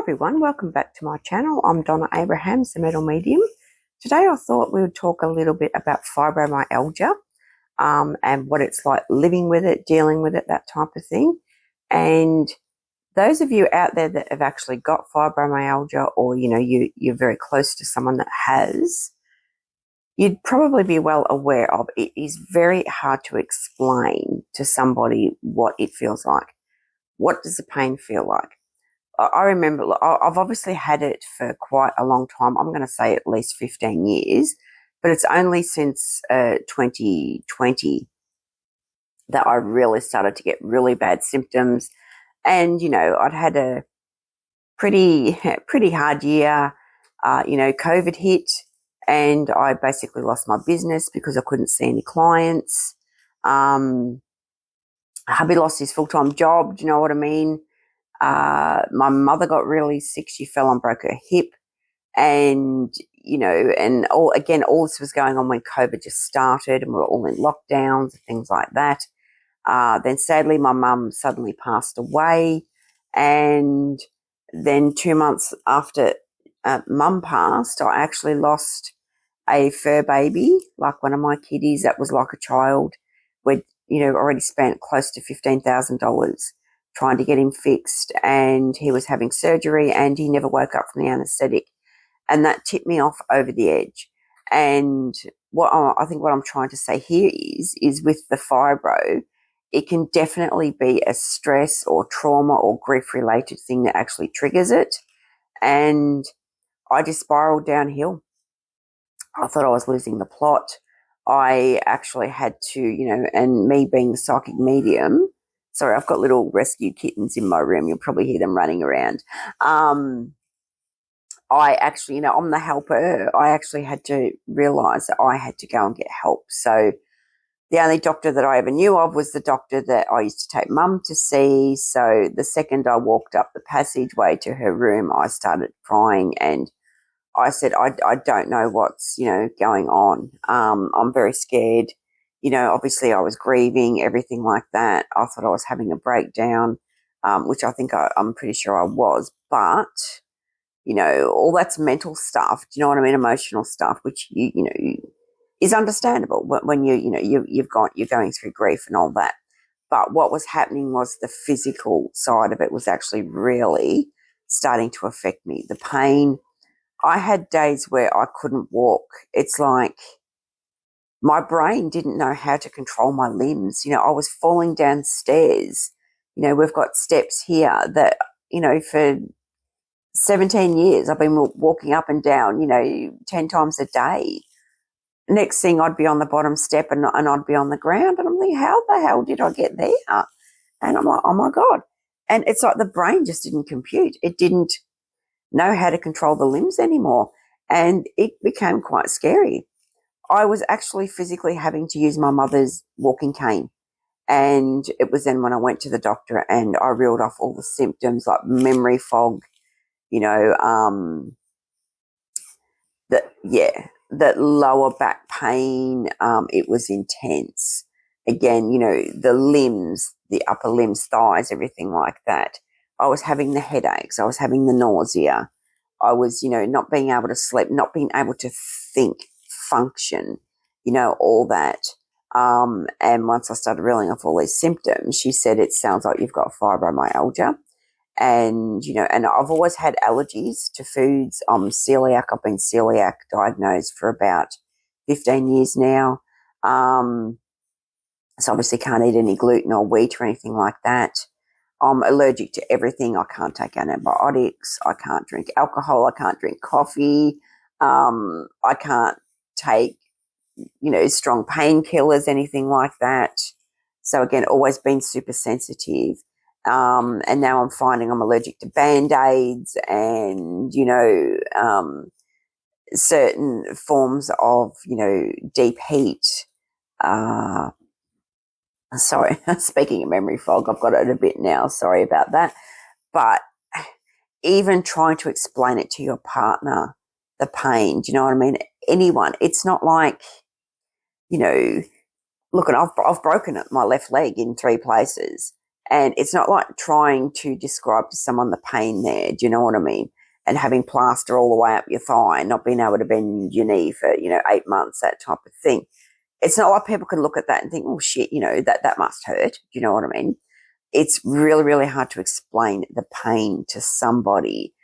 everyone, welcome back to my channel. I'm Donna Abrahams, the Metal Medium. Today I thought we would talk a little bit about fibromyalgia and what it's like living with it, dealing with it, that type of thing. And those of you out there that have actually got fibromyalgia, or you're very close to someone that has, you'd probably be well aware of it is very hard to explain to somebody what it feels like. What does the pain feel like? I remember, I've obviously had it for quite a long time. I'm going to say at least 15 years, but it's only since 2020 that I really started to get really bad symptoms. And, I'd had a pretty hard year. COVID hit and I basically lost my business because I couldn't see any clients. Hubby lost his full-time job. Do you know what I mean? My mother got really sick. She fell and broke her hip. And, all this was going on when COVID just started and we were all in lockdowns and things like that. Then sadly, my mum suddenly passed away. And then 2 months after mum passed, I actually lost a fur baby, like one of my kiddies that was like a child. We'd, already spent close to $15,000 trying to get him fixed, and he was having surgery and he never woke up from the anaesthetic, and that tipped me off over the edge. And I think what I'm trying to say here is with the fibro, it can definitely be a stress or trauma or grief related thing that actually triggers it. And I just spiraled downhill. I thought I was losing the plot. I actually had to, and me being the psychic medium, sorry, I've got little rescue kittens in my room. You'll probably hear them running around. I actually, I'm the helper. I actually had to realise that I had to go and get help. So the only doctor that I ever knew of was the doctor that I used to take mum to see. So the second I walked up the passageway to her room, I started crying and I said, I don't know what's, going on. I'm very scared. Obviously I was grieving, everything like that. I thought I was having a breakdown, which I think I'm pretty sure I was. But, all that's mental stuff. Do you know what I mean? Emotional stuff, which, is understandable when you're going through grief and all that. But what was happening was the physical side of it was actually really starting to affect me. The pain. I had days where I couldn't walk. It's like my brain didn't know how to control my limbs. I was falling down stairs. We've got steps here that, for 17 years I've been walking up and down, 10 times a day. Next thing I'd be on the bottom step and I'd be on the ground and I'm like, how the hell did I get there? And I'm like, oh my God. And it's like the brain just didn't compute. It didn't know how to control the limbs anymore. And it became quite scary. I was actually physically having to use my mother's walking cane. And it was then when I went to the doctor and I reeled off all the symptoms like memory fog, that lower back pain. It was intense. Again, the limbs, the upper limbs, thighs, everything like that. I was having the headaches. I was having the nausea. I was, not being able to sleep, not being able to think, function, all that. And once I started reeling off all these symptoms, she said, it sounds like you've got fibromyalgia. And, and I've always had allergies to foods. I'm celiac. I've been celiac diagnosed for about 15 years now. So obviously can't eat any gluten or wheat or anything like that. I'm allergic to everything. I can't take antibiotics. I can't drink alcohol. I can't drink coffee. I can't take, strong painkillers, anything like that. So again, always been super sensitive. And now I'm finding I'm allergic to Band-Aids and, certain forms of, deep heat. Sorry, speaking of memory fog, I've got it a bit now. Sorry about that. But even trying to explain it to your partner, the pain, do you know what I mean? Anyone, it's not like, look, and I've broken my left leg in 3 places. And it's not like trying to describe to someone the pain there. Do you know what I mean? And having plaster all the way up your thigh and not being able to bend your knee for, 8 months, that type of thing. It's not like people can look at that and think, oh shit, that must hurt. Do you know what I mean? It's really, really hard to explain the pain to somebody.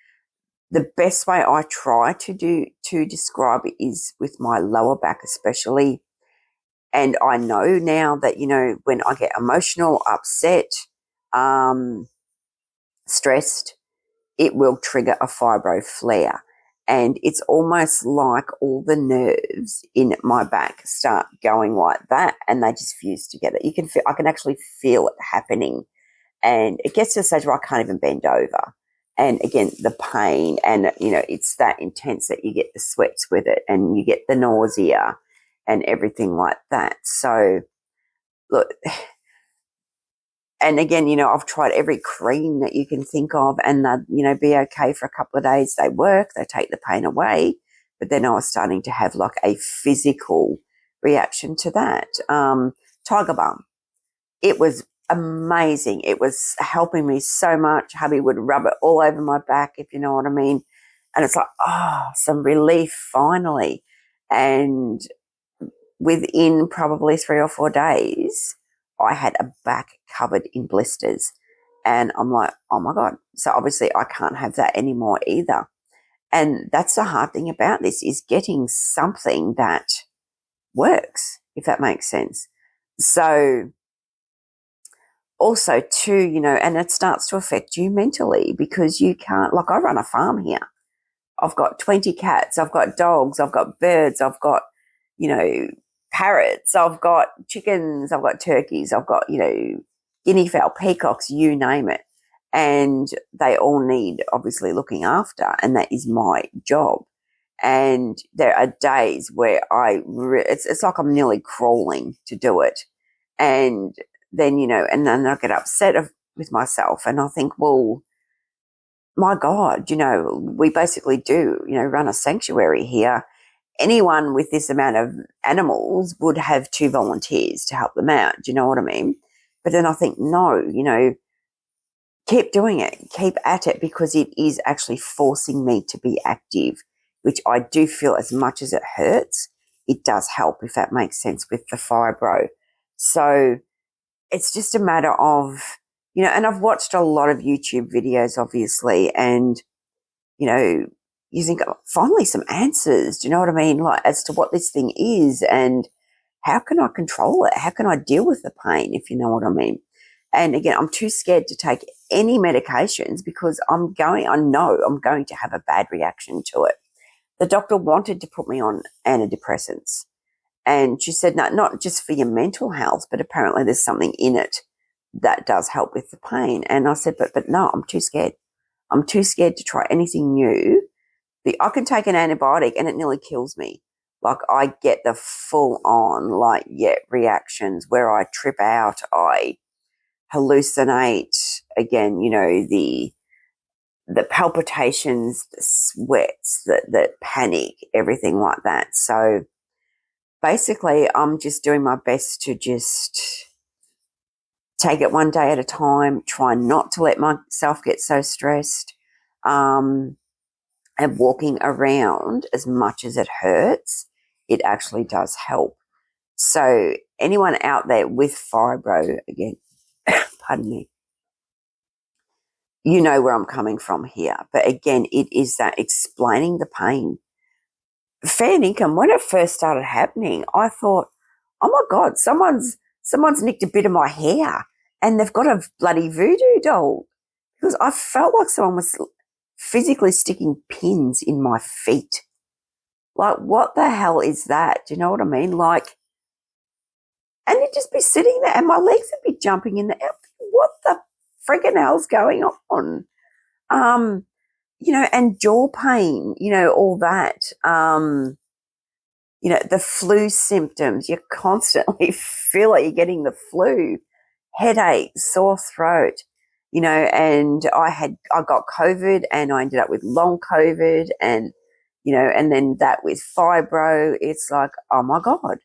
The best way I try to describe it is with my lower back especially. And I know now that, when I get emotional, upset, stressed, it will trigger a fibro flare. And it's almost like all the nerves in my back start going like that, and they just fuse together. I can actually feel it happening. And it gets to a stage where I can't even bend over. And again, the pain, and, it's that intense that you get the sweats with it and you get the nausea and everything like that. So, look, and again, I've tried every cream that you can think of, and they'd, be okay for a couple of days. They work, they take the pain away. But then I was starting to have like a physical reaction to that. Tiger Balm. It was amazing. It was helping me so much. Hubby would rub it all over my back, if you know what I mean. And it's like, some relief finally. And within probably 3 or 4 days, I had a back covered in blisters. And I'm like, oh my God. So obviously I can't have that anymore either. And that's the hard thing about this, is getting something that works, if that makes sense. So also too, and it starts to affect you mentally, because you can't, like, I run a farm here. I've got 20 cats, I've got dogs, I've got birds, I've got, parrots, I've got chickens, I've got turkeys, I've got, guinea fowl, peacocks, you name it. And they all need, obviously, looking after, and that is my job. And there are days where it's like I'm nearly crawling to do it. And then, and then I get upset with myself, and I think, well, my God, we basically do, run a sanctuary here. Anyone with this amount of animals would have 2 volunteers to help them out. Do you know what I mean? But then I think, no, keep doing it, keep at it, because it is actually forcing me to be active, which I do feel, as much as it hurts, it does help, if that makes sense, with the fibro. So it's just a matter of, and I've watched a lot of YouTube videos, obviously, and, you think, finally some answers, do you know what I mean? Like, as to what this thing is and how can I control it? How can I deal with the pain, if you know what I mean? And again, I'm too scared to take any medications, because I know I'm going to have a bad reaction to it. The doctor wanted to put me on antidepressants. And she said, no, not just for your mental health, but apparently there's something in it that does help with the pain. And I said, but no, I'm too scared. I'm too scared to try anything new. I can take an antibiotic and it nearly kills me. Like, I get the full on, reactions where I trip out, I hallucinate, again, the palpitations, the sweats, the panic, everything like that. So basically, I'm just doing my best to just take it one day at a time, try not to let myself get so stressed, and walking around, as much as it hurts, it actually does help. So anyone out there with fibro, again, pardon me, you know where I'm coming from here. But again, it is that explaining the pain. Fair income, when it first started happening, I thought, oh my God, someone's nicked a bit of my hair and they've got a bloody voodoo doll. Because I felt like someone was physically sticking pins in my feet. Like, what the hell is that? Do you know what I mean? Like, and you'd just be sitting there and my legs would be jumping in the air. What the freaking hell's going on? And jaw pain, all that. The flu symptoms, you constantly feel like you're getting the flu, headache, sore throat, and I got COVID and I ended up with long COVID and, and then that with fibro, it's like, oh my God.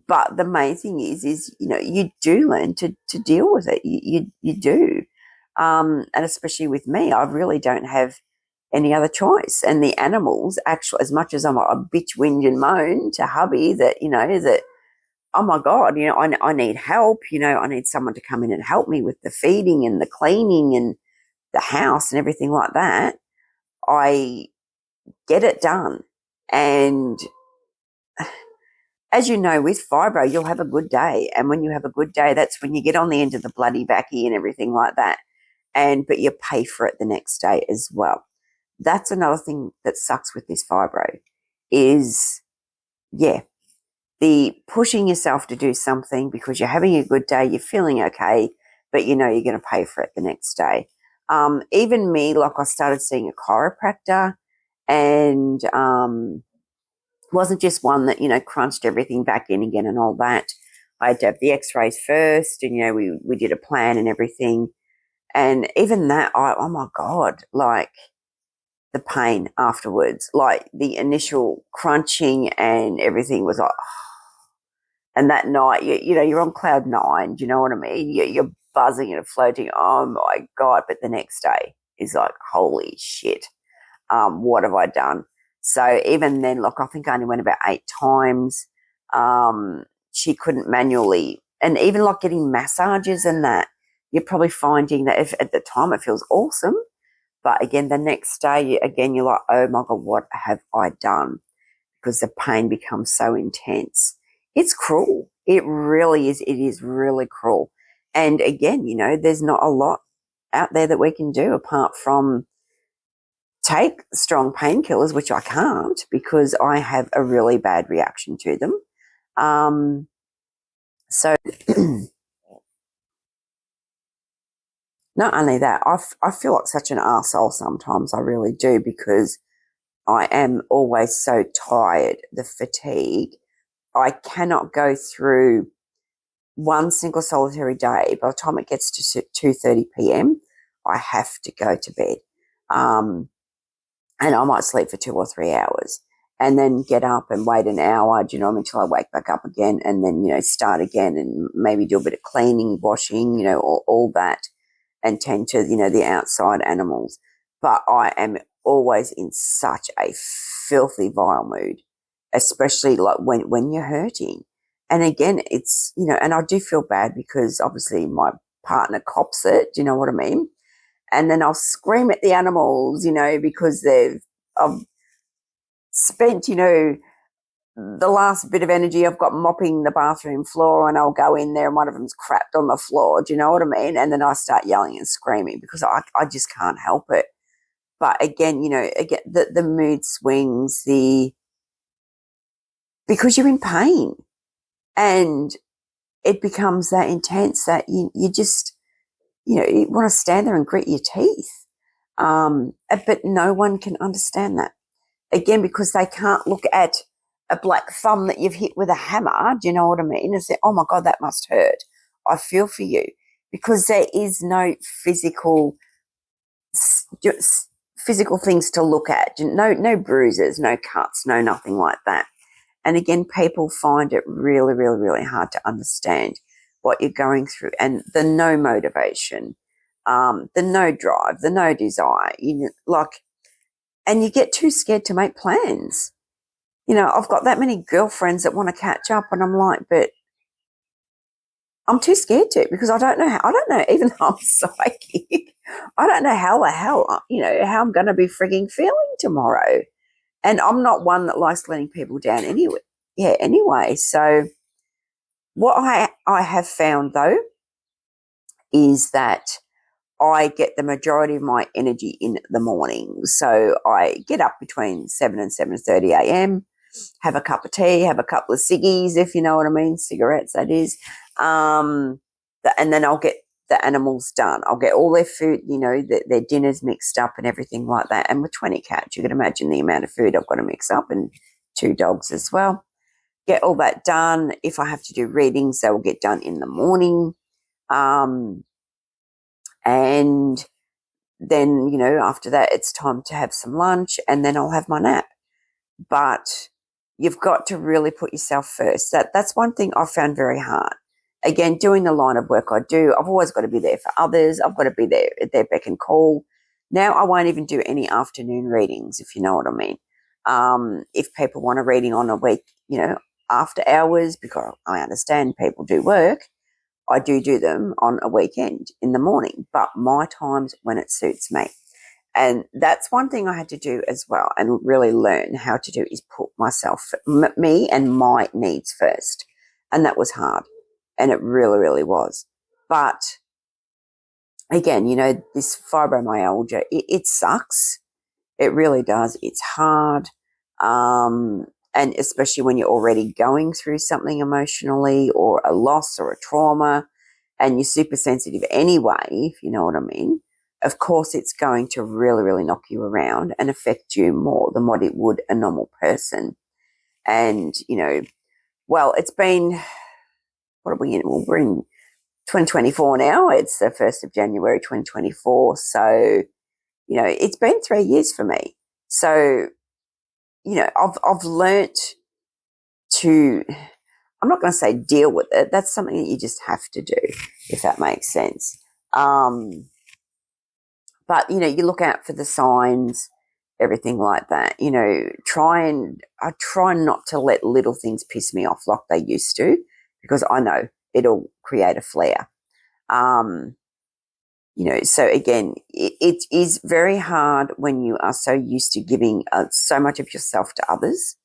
but the main thing is, you know, you do learn to deal with it. You do. And especially with me, I really don't have any other choice. And the animals, actually, as much as I'm a bitch, whinge and moan to hubby that, you know, that, oh my God, you know, I need help, you know, I need someone to come in and help me with the feeding and the cleaning and the house and everything like that, I get it done. And as you know, with fibro, you'll have a good day. And when you have a good day, that's when you get on the end of the bloody backy and everything like that. But you pay for it the next day as well. That's another thing that sucks with this fibro is, yeah, the pushing yourself to do something because you're having a good day, you're feeling okay, but you know you're going to pay for it the next day. Even me, like I started seeing a chiropractor, and wasn't just one that, you know, crunched everything back in again and all that. I had to have the x-rays first, and, you know, we did a plan and everything. And even that, oh my God, like the pain afterwards, like the initial crunching and everything was like, and that night, you know, you're on cloud nine. Do you know what I mean? You're buzzing and floating. Oh my God. But the next day is like, holy shit. What have I done? So even then, look, I think I only went about 8 times. She couldn't manually, and even like getting massages and that, you're probably finding that if at the time it feels awesome, but again, the next day, again, you're like, oh my God, what have I done? Because the pain becomes so intense. It's cruel. It really is. It is really cruel. And again, you know, there's not a lot out there that we can do apart from take strong painkillers, which I can't because I have a really bad reaction to them. So not only that, I feel like such an arsehole sometimes. I really do, because I am always so tired, the fatigue. I cannot go through one single solitary day. By the time it gets to 2:30 p.m., I have to go to bed. And I might sleep for 2 or 3 hours and then get up and wait an hour, do you know what I mean, until I wake back up again, and then, you know, start again and maybe do a bit of cleaning, washing, you know, all that, and tend to, you know, the outside animals. But I am always in such a filthy, vile mood, especially like when you're hurting. And again, it's, you know, and I do feel bad because obviously my partner cops it, do you know what I mean? And then I'll scream at the animals, you know, because I've spent, you know, the last bit of energy I've got mopping the bathroom floor, and I'll go in there and one of them's crapped on the floor. Do you know what I mean? And then I start yelling and screaming because I just can't help it. But again, you know, again, the mood swings, because you're in pain, and it becomes that intense that you just, you know, you want to stand there and grit your teeth. But no one can understand that. Again, because they can't look at a black thumb that you've hit with a hammer, do you know what I mean, and say, oh my God, that must hurt. I feel for you. Because there is no physical things to look at. No bruises, no cuts, no nothing like that. And again, people find it really, really, really hard to understand what you're going through, and the no motivation, the no drive, the no desire. And you get too scared to make plans. You know, I've got that many girlfriends that want to catch up, and I'm like, but I'm too scared to, because I don't know, even though I'm psychic, I don't know how the hell, you know, how I'm going to be frigging feeling tomorrow. And I'm not one that likes letting people down anyway. Yeah, anyway. So what I have found, though, is that I get the majority of my energy in the morning. So I get up between 7 and 7:30 a.m., have a cup of tea, have a couple of ciggies, if you know what I mean, cigarettes, that is. And then I'll get the animals done. I'll get all their food, you know, their dinners mixed up and everything like that. And with 20 cats, you can imagine the amount of food I've got to mix up, and 2 dogs as well. Get all that done. If I have to do readings, they will get done in the morning. And then, you know, after that, it's time to have some lunch, and then I'll have my nap. But you've got to really put yourself first. That's one thing I found very hard. Again, doing the line of work I do, I've always got to be there for others. I've got to be there at their beck and call. Now I won't even do any afternoon readings, if you know what I mean. If people want a reading on a week, after hours, because I understand people do work, I do them on a weekend in the morning, but my time's when it suits me. And that's one thing I had to do as well and really learn how to do is put myself, me and my needs first. And that was hard. And it really, really was. But again, this fibromyalgia, it sucks. It really does. It's hard. And especially when you're already going through something emotionally or a loss or a trauma and you're super sensitive anyway, if you know what I mean. Of course, it's going to really, really knock you around and affect you more than what it would a normal person. And, it's been, what are we in? Well, we're in 2024 now. It's the 1st of January 2024. So, it's been 3 years for me. So, I've learnt to, I'm not going to say deal with it. That's something that you just have to do, if that makes sense. But, you look out for the signs, everything like that. I try not to let little things piss me off like they used to, because I know it'll create a flare. So again, it is very hard when you are so used to giving so much of yourself to others,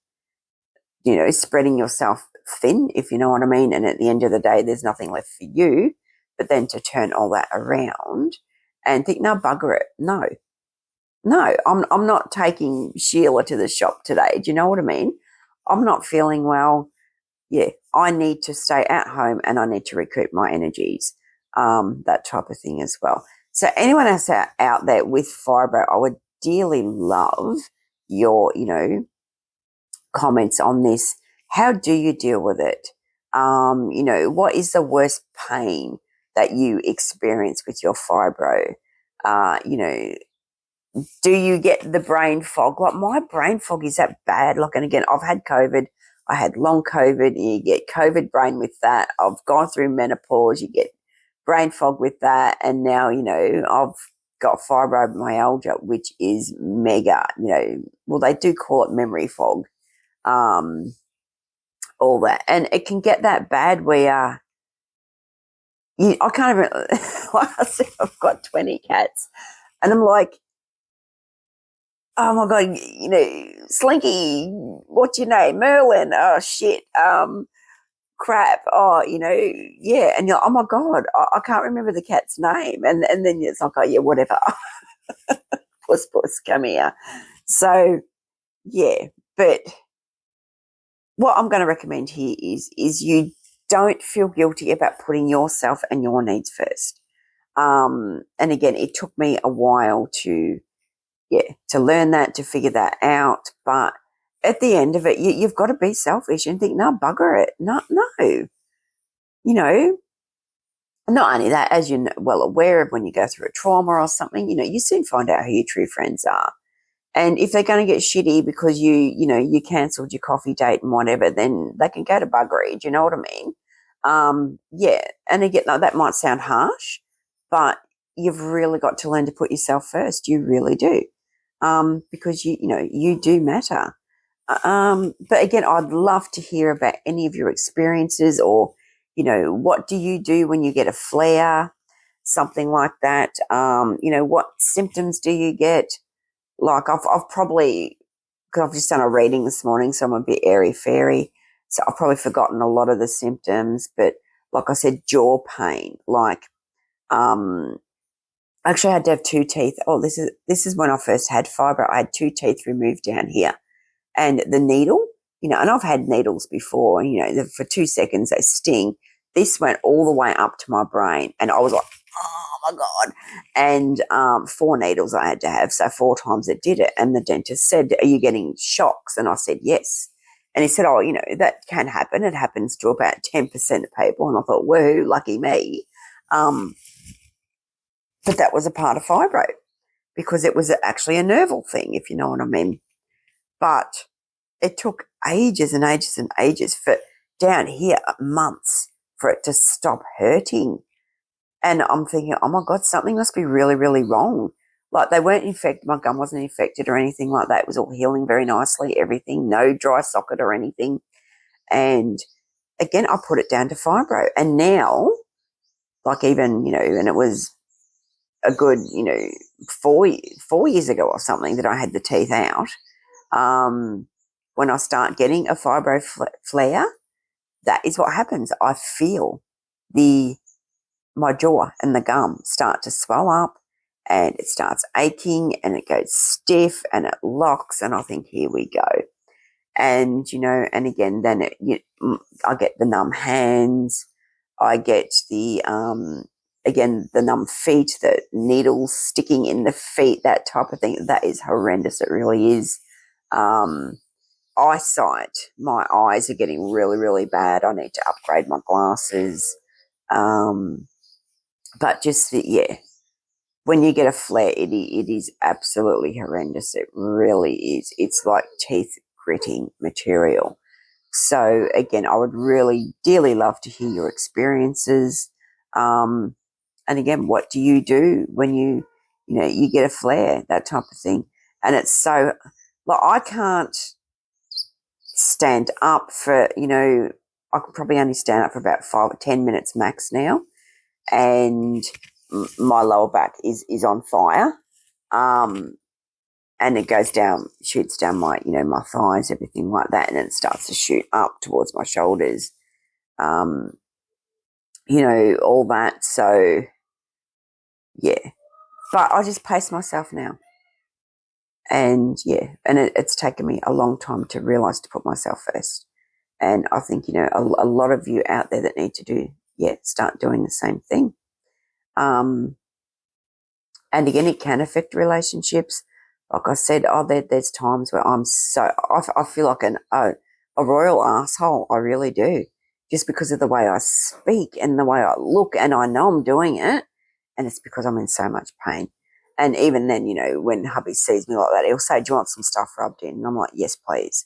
spreading yourself thin, if you know what I mean. And at the end of the day, there's nothing left for you, but then to turn all that around and think, no, bugger it. No, I'm not taking Sheila to the shop today. Do you know what I mean? I'm not feeling well. Yeah, I need to stay at home and I need to recoup my energies, that type of thing as well. So anyone else out there with fibro, I would dearly love your, comments on this. How do you deal with it? What is the worst pain that you experience with your fibro? Do you get the brain fog? Like, my brain fog is that bad. Like, and again, I've had COVID. I had long COVID. You get COVID brain with that. I've gone through menopause. You get brain fog with that. And now, I've got fibromyalgia, which is mega, well, they do call it memory fog, all that. And it can get that bad where I can't even, like I said, I've got 20 cats. And I'm like, oh my God, Slinky, what's your name? Merlin. Oh shit. Crap. Oh, yeah. And you're, oh my God, I can't remember the cat's name. And then it's like, oh yeah, whatever. Puss, come here. So yeah, but what I'm going to recommend here is you don't feel guilty about putting yourself and your needs first. And again, it took me a while to learn that, to figure that out. But at the end of it, you've got to be selfish and think, no, bugger it. No. Not only that, as you're well aware of, when you go through a trauma or something, you soon find out who your true friends are. And if they're going to get shitty because you cancelled your coffee date and whatever, then they can go to buggery. Do you know what I mean? Yeah. And again, that might sound harsh, but you've really got to learn to put yourself first. You really do. Because you do matter. But again, I'd love to hear about any of your experiences, or, what do you do when you get a flare, something like that? What symptoms do you get? Like, I've probably, because I've just done a reading this morning, so I'm a bit airy-fairy, so I've probably forgotten a lot of the symptoms. But like I said, jaw pain, like, actually, I had to have 2 teeth. Oh, this is when I first had fibro. I had 2 teeth removed down here, and the needle, and I've had needles before, and for 2 seconds they sting. This went all the way up to my brain, and I was like, oh my God. And 4 needles I had to have, so 4 times it did it. And the dentist said, are you getting shocks? And I said, yes. And he said, oh, that can happen. It happens to about 10% of people. And I thought, woohoo, lucky me. But that was a part of fibro, because it was actually a nerval thing, if you know what I mean. But it took ages and ages and ages for down here, months, for it to stop hurting. And I'm thinking, oh my God, something must be really, really wrong. Like, they weren't infected, my gum wasn't infected or anything like that. It was all healing very nicely, everything, no dry socket or anything. And again, I put it down to fibro. And now, like, even, and it was a good, 4 years ago or something that I had the teeth out. When I start getting a fibro flare, that is what happens. I feel my jaw and the gum start to swell up, and it starts aching, and it goes stiff, and it locks, and I think, here we go. And, and again, then I get the numb hands. I get the, again, the numb feet, the needles sticking in the feet, that type of thing. That is horrendous. It really is. Eyesight. My eyes are getting really, really bad. I need to upgrade my glasses. But just, when you get a flare, it is absolutely horrendous. It really is. It's like teeth gritting material. So again, I would really dearly love to hear your experiences. And again, what do you do when you get a flare, that type of thing? And it's so, like, I can't stand up for, I could probably only stand up for about 5 or 10 minutes max now. And my lower back is on fire. And it goes down, shoots down my, my thighs, everything like that. And then it starts to shoot up towards my shoulders. All that. So, yeah. But I just pace myself now. And, and it's taken me a long time to realise to put myself first. And I think, a lot of you out there that need to start doing the same thing. And again, it can affect relationships. Like I said, there's times where I feel like a royal asshole. I really do. Just because of the way I speak and the way I look, and I know I'm doing it, and it's because I'm in so much pain. And even then, when hubby sees me like that, he'll say, do you want some stuff rubbed in? And I'm like, yes, please.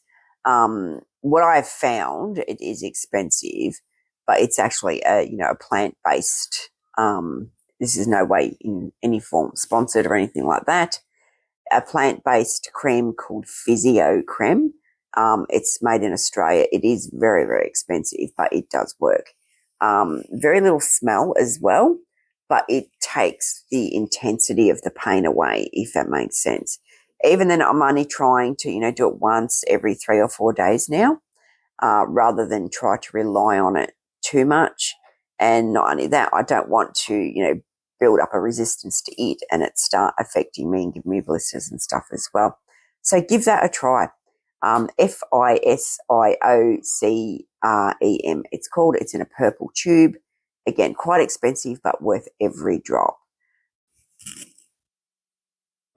What I've found, it is expensive, but it's actually a plant-based, this is no way in any form sponsored or anything like that, a plant-based cream called Physio Creme. It's made in Australia. It is very, very expensive, but it does work. Very little smell as well, but it takes the intensity of the pain away, if that makes sense. Even then, I'm only trying to, do it once every 3 or 4 days now, rather than try to rely on it too much. And not only that, I don't want to, build up a resistance to it and it start affecting me and give me blisters and stuff as well. So give that a try. Fiociocrem, it's called. It's in a purple tube. Again, quite expensive, but worth every drop.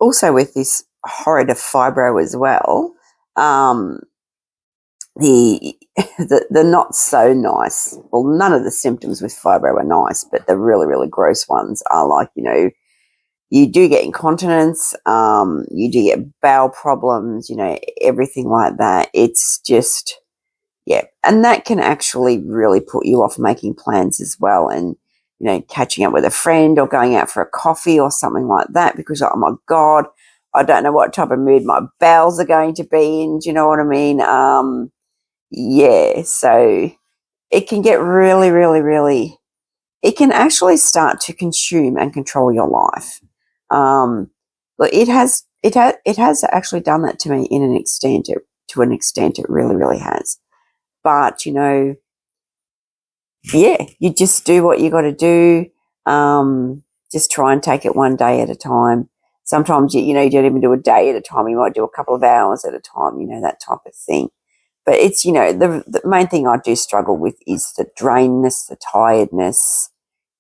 Also with this horrid of fibro as well, the not so nice, well, none of the symptoms with fibro are nice, but the really, really gross ones are like, you do get incontinence, you do get bowel problems, everything like that. It's just, and that can actually really put you off making plans as well, and catching up with a friend or going out for a coffee or something like that, because, oh my God, I don't know what type of mood my bowels are going to be in. Do you know what I mean? So it can get really, really, really, it can actually start to consume and control your life. But it has actually done that to me to an extent. It really, really has. But, you just do what you got to do. Just try and take it one day at a time. Sometimes, you don't even do a day at a time. You might do a couple of hours at a time, that type of thing. But it's, the main thing I do struggle with is the drainedness, the tiredness,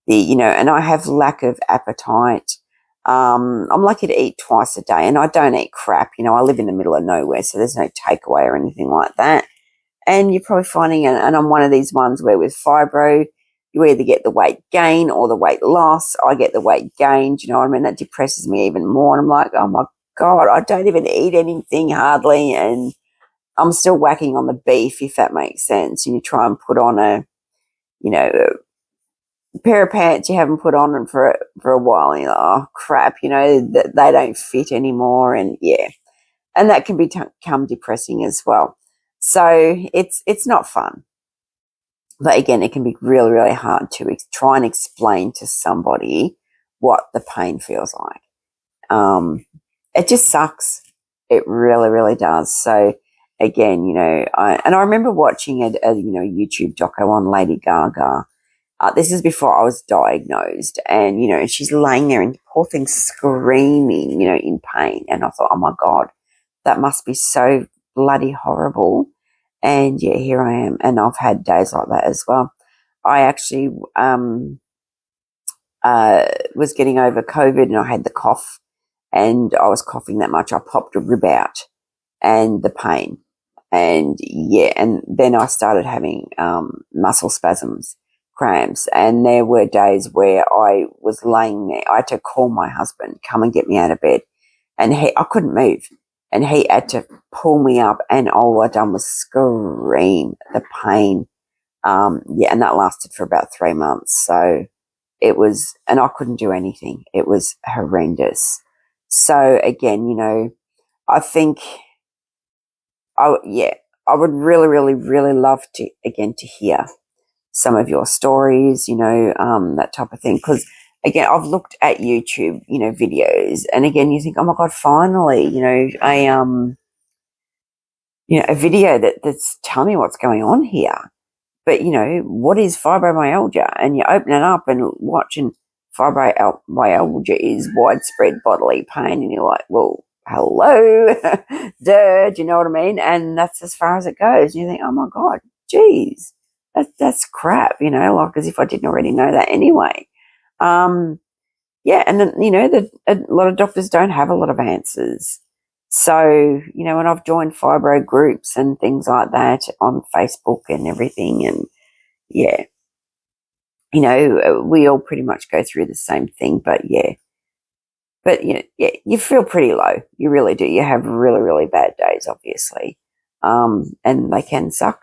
and I have lack of appetite. I'm lucky to eat twice a day, and I don't eat crap. I live in the middle of nowhere, so there's no takeaway or anything like that. And you're probably finding, and I'm one of these ones where with fibro, you either get the weight gain or the weight loss. I get the weight gain. Do you know what I mean? That depresses me even more. And I'm like, oh my God, I don't even eat anything hardly. And I'm still whacking on the beef, if that makes sense. And you try and put on a pair of pants you haven't put on for a while, and you're like, oh crap, they don't fit anymore, and and that can become depressing as well. So it's not fun. But again, it can be really, really hard to try and explain to somebody what the pain feels like. It just sucks. It really, really does. So again, I remember watching a YouTube doco on Lady Gaga. This is before I was diagnosed, and she's laying there and poor thing screaming, in pain. And I thought, oh my God, that must be so bloody horrible. And here I am, and I've had days like that as well. I actually was getting over COVID, and I had the cough, and I was coughing that much. I popped a rib out, and the pain, and and then I started having muscle spasms, cramps, and there were days where I was laying there. I had to call my husband, come and get me out of bed, and I couldn't move. And he had to pull me up, and all I done was scream, the pain. And that lasted for about 3 months. So it was, and I couldn't do anything. It was horrendous. So again, I think, I would really, really, really love to hear some of your stories, that type of thing. Because again, I've looked at YouTube, videos, and again, you think, oh my God, finally, a video that's telling me what's going on here. But, what is fibromyalgia? And you open it up and watching fibromyalgia is widespread bodily pain, and you're like, well, hello, duh, do you know what I mean? And that's as far as it goes. And you think, oh my God, geez, that's crap, like as if I didn't already know that anyway. And then, a lot of doctors don't have a lot of answers. So, when I've joined fibro groups and things like that on Facebook and everything, and we all pretty much go through the same thing, but you feel pretty low. You really do. You have really, really bad days, obviously. And they can suck,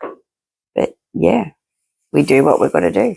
but we do what we've got to do.